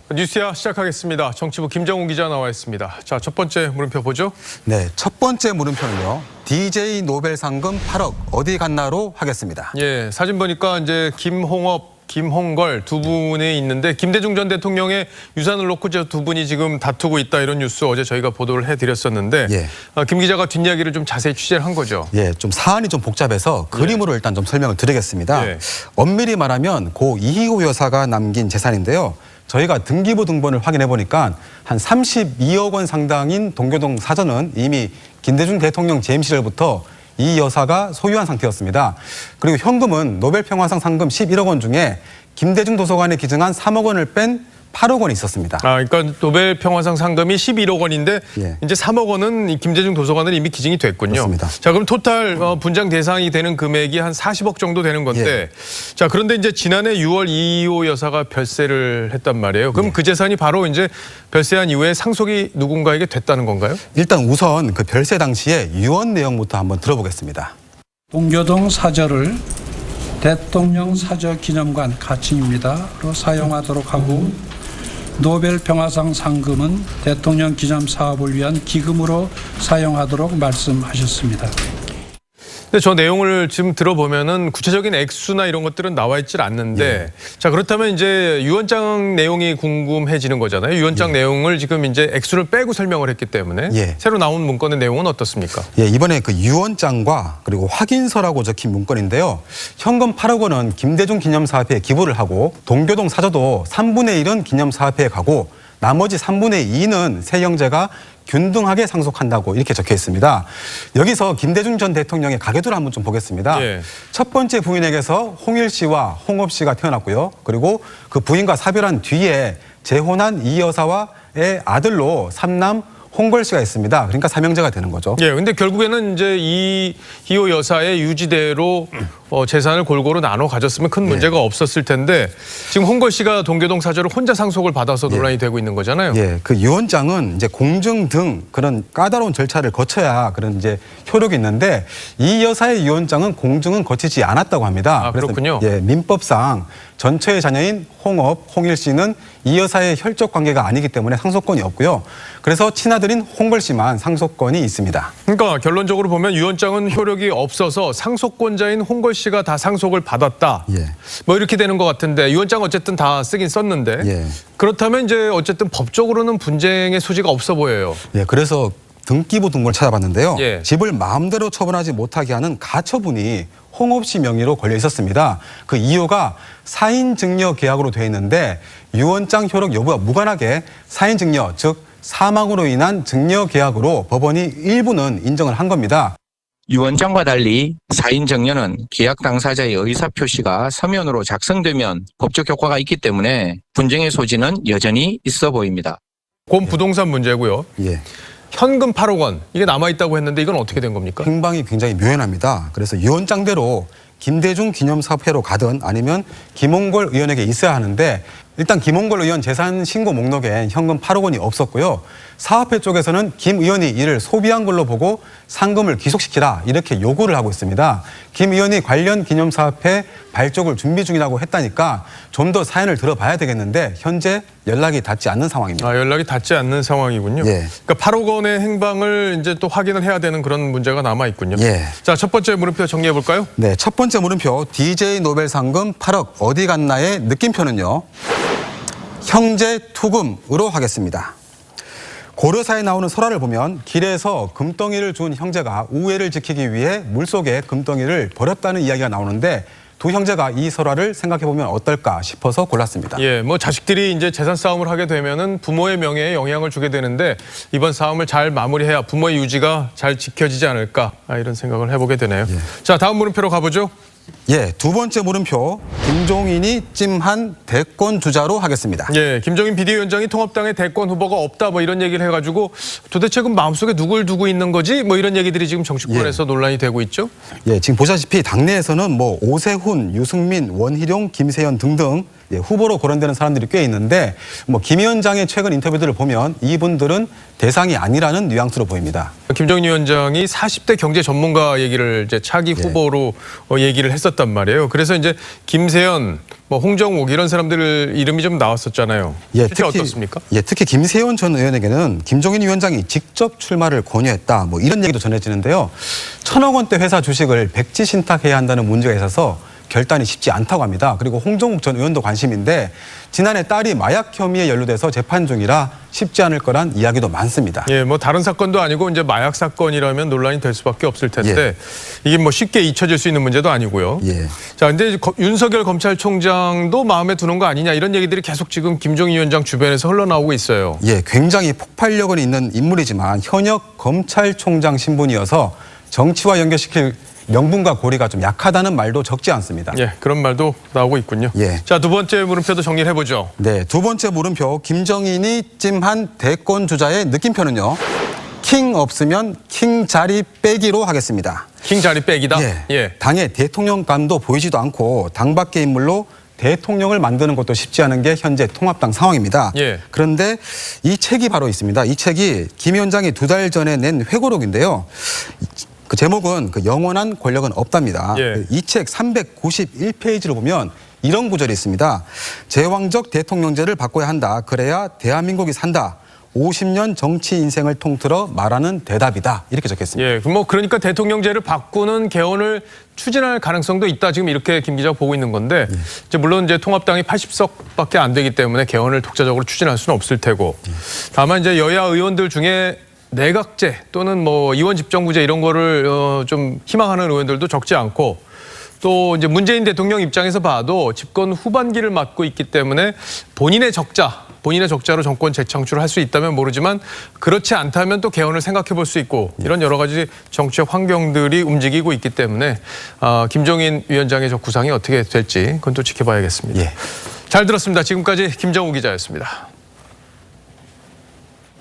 뉴스야 시작하겠습니다. 정치부 김정훈 기자 나와 있습니다. 자, 첫 번째 물음표 보죠. 네, 첫 번째 물음표는요. DJ 노벨 상금 8억 어디 갔나로 하겠습니다. 예, 사진 보니까 이제 김홍업, 김홍걸 두 분이 있는데 김대중 전 대통령의 유산을 놓고 저 두 분이 지금 다투고 있다 이런 뉴스 어제 저희가 보도를 해드렸었는데 김 기자가 뒷이야기를 좀 자세히 취재를 한 거죠. 예, 좀 사안이 좀 복잡해서 그림으로 일단 좀 설명을 드리겠습니다. 엄밀히 말하면 고 이희호 여사가 남긴 재산인데요. 저희가 등기부 등본을 확인해 보니까 한 32억 원 상당인 동교동 사전은 이미 김대중 대통령 재임 시절부터 이 여사가 소유한 상태였습니다. 그리고 현금은 노벨평화상 상금 11억 원 중에 김대중 도서관에 기증한 3억 원을 뺀 8억 원이 있었습니다. 그러니까 노벨 평화상 상금이 11억 원인데 이제 3억 원은 이 김대중 도서관은 이미 기증이 됐군요. 그렇습니다. 자, 그럼 토탈 분장 대상이 되는 금액이 한 40억 정도 되는 건데 자, 그런데 이제 지난해 6월 이희호 여사가 별세를 했단 말이에요. 그럼 그 재산이 바로 이제 별세한 이후에 상속이 누군가에게 됐다는 건가요? 일단 우선 그 별세 당시에 유언 내용부터 한번 들어보겠습니다. 동교동 사저를 대통령 사저 기념관 가칭입니다로 사용하도록 하고 노벨 평화상 상금은 대통령 기념 사업을 위한 기금으로 사용하도록 말씀하셨습니다. 근데 저 내용을 지금 들어보면은 구체적인 액수나 이런 것들은 나와 있질 않는데 자, 그렇다면 이제 유언장 내용이 궁금해지는 거잖아요. 유언장 내용을 지금 이제 액수를 빼고 설명을 했기 때문에 새로 나온 문건의 내용은 어떻습니까? 이번에 그 유언장과 그리고 확인서라고 적힌 문건인데요. 현금 8억 원은 김대중 기념사업회에 기부를 하고 동교동 사저도 3분의 1은 기념사업회에 가고 나머지 3분의 2는 세 형제가 균등하게 상속한다고 이렇게 적혀 있습니다. 여기서 김대중 전 대통령의 가계도를 한번 좀 보겠습니다. 첫 번째 부인에게서 홍일 씨와 홍업 씨가 태어났고요. 그리고 그 부인과 사별한 뒤에 재혼한 이 여사와의 아들로 삼남 홍걸 씨가 있습니다. 그러니까 삼형제가 되는 거죠. 근데 결국에는 이제 이희호 여사의 유지대로 재산을 골고루 나눠 가졌으면 큰 문제가 없었을 텐데 지금 홍걸 씨가 동교동 사저를 혼자 상속을 받아서 논란이 되고 있는 거잖아요. 그 유언장은 이제 공증 등 그런 까다로운 절차를 거쳐야 그런 이제 효력이 있는데 이 여사의 유언장은 공증은 거치지 않았다고 합니다. 그렇군요. 민법상 전처의 자녀인 홍업, 홍일 씨는 이 여사의 혈족 관계가 아니기 때문에 상속권이 없고요. 그래서 친아들인 홍걸 씨만 상속권이 있습니다. 그러니까 결론적으로 보면 유언장은 효력이 없어서 상속권자인 홍걸 씨가 다 상속을 받았다. 뭐 이렇게 되는 것 같은데 유언장 어쨌든 다 쓰긴 썼는데 그렇다면 이제 어쨌든 법적으로는 분쟁의 소지가 없어 보여요. 그래서 등기부 등본을 찾아봤는데요. 집을 마음대로 처분하지 못하게 하는 가처분이 홍업 씨 명의로 걸려 있었습니다. 그 이유가 사인증여 계약으로 되어 있는데 유언장 효력 여부와 무관하게 사인증여, 즉 사망으로 인한 증여 계약으로 법원이 일부는 인정을 한 겁니다. 유언장과 달리 사인증여는 계약 당사자의 의사표시가 서면으로 작성되면 법적 효과가 있기 때문에 분쟁의 소지는 여전히 있어 보입니다. 곧 부동산 문제고요. 현금 8억 원 이게 남아있다고 했는데 이건 어떻게 된 겁니까? 행방이 굉장히 묘연합니다. 그래서 유언장대로 김대중 기념사업회로 가든 아니면 김홍걸 의원에게 있어야 하는데 일단 김홍걸 의원 재산 신고 목록엔 현금 8억 원이 없었고요. 사업회 쪽에서는 김 의원이 이를 소비한 걸로 보고 상금을 귀속시키라 이렇게 요구를 하고 있습니다. 김 의원이 관련 기념사업회 발족을 준비 중이라고 했다니까 좀 더 사연을 들어봐야 되겠는데 현재 연락이 닿지 않는 상황입니다. 연락이 닿지 않는 상황이군요. 그러니까 8억 원의 행방을 이제 또 확인을 해야 되는 그런 문제가 남아 있군요. 자, 첫 번째 물음표 정리해 볼까요? 네, 첫 번째 물음표 DJ 노벨 상금 8억 어디 갔나의 느낌표는요. 형제 투금으로 하겠습니다. 고려사에 나오는 설화를 보면 길에서 금덩이를 준 형제가 우애를 지키기 위해 물속에 금덩이를 버렸다는 이야기가 나오는데 두 형제가 이 설화를 생각해보면 어떨까 싶어서 골랐습니다. 뭐 자식들이 이제 재산 싸움을 하게 되면은 부모의 명예에 영향을 주게 되는데 이번 싸움을 잘 마무리해야 부모의 유지가 잘 지켜지지 않을까 이런 생각을 해보게 되네요. 자, 다음 물음표로 가보죠. 두 번째 물음표 김종인이 찜한 대권 주자로 하겠습니다. 김종인 비대위원장이 통합당의 대권 후보가 없다 뭐 이런 얘기를 해가지고 도대체 그 마음속에 누굴 두고 있는 거지 뭐 이런 얘기들이 지금 정치권에서 논란이 되고 있죠. 지금 보시다시피 당내에서는 뭐 오세훈, 유승민, 원희룡, 김세연 등등 후보로 거론되는 사람들이 꽤 있는데 뭐 김 위원장의 최근 인터뷰들을 보면 이분들은 대상이 아니라는 뉘앙스로 보입니다. 김정인 위원장이 40대 경제 전문가 얘기를 이제 차기 후보로 얘기를 했었단 말이에요. 그래서 이제 김세연, 뭐 홍정욱 이런 사람들 이름이 좀 나왔었잖아요. 실제 어떻습니까? 특히 김세연 전 의원에게는 김종인 위원장이 직접 출마를 권유했다. 뭐 이런 얘기도 전해지는데요. 1,000억 원대 회사 주식을 백지 신탁해야 한다는 문제가 있어서 결단이 쉽지 않다고 합니다. 그리고 홍정욱 전 의원도 관심인데 지난해 딸이 마약 혐의에 연루돼서 재판 중이라 쉽지 않을 거란 이야기도 많습니다. 예, 뭐 다른 사건도 아니고 이제 마약 사건이라면 논란이 될 수밖에 없을 텐데 이게 뭐 쉽게 잊혀질 수 있는 문제도 아니고요. 자, 근데 윤석열 검찰총장도 마음에 두는 거 아니냐 이런 얘기들이 계속 지금 김종인 위원장 주변에서 흘러나오고 있어요. 굉장히 폭발력은 있는 인물이지만 현역 검찰총장 신분이어서 정치와 연결시킬 명분과 고리가 좀 약하다는 말도 적지 않습니다. 그런 말도 나오고 있군요. 자, 두 번째 물음표도 정리를 해보죠. 네, 두 번째 물음표 김정인이 찜한 대권 주자의 느낌표는요. 킹 없으면 킹 자리 빼기로 하겠습니다. 킹 자리 빼기다? 당의 대통령감도 보이지도 않고 당 밖의 인물로 대통령을 만드는 것도 쉽지 않은 게 현재 통합당 상황입니다. 그런데 이 책이 바로 있습니다. 이 책이 김 위원장이 2달 전에 낸 회고록인데요. 그 제목은 영원한 권력은 없답니다. 이 책 391페이지를 보면 이런 구절이 있습니다. 제왕적 대통령제를 바꿔야 한다. 그래야 대한민국이 산다. 50년 정치 인생을 통틀어 말하는 대답이다. 이렇게 적혔습니다. 뭐 그러니까 대통령제를 바꾸는 개헌을 추진할 가능성도 있다. 지금 이렇게 김 기자가 보고 있는 건데 이제 물론 이제 통합당이 80석밖에 안 되기 때문에 개헌을 독자적으로 추진할 수는 없을 테고 다만 이제 여야 의원들 중에 내각제 또는 뭐 이원 집정부제 이런 거를 좀 희망하는 의원들도 적지 않고 또 이제 문재인 대통령 입장에서 봐도 집권 후반기를 맞고 있기 때문에 본인의 적자로 정권 재창출을 할 수 있다면 모르지만 그렇지 않다면 또 개헌을 생각해 볼 수 있고 이런 여러 가지 정치적 환경들이 움직이고 있기 때문에 김종인 위원장의 저 구상이 어떻게 될지 그건 또 지켜봐야겠습니다. 잘 들었습니다. 지금까지 김정우 기자였습니다.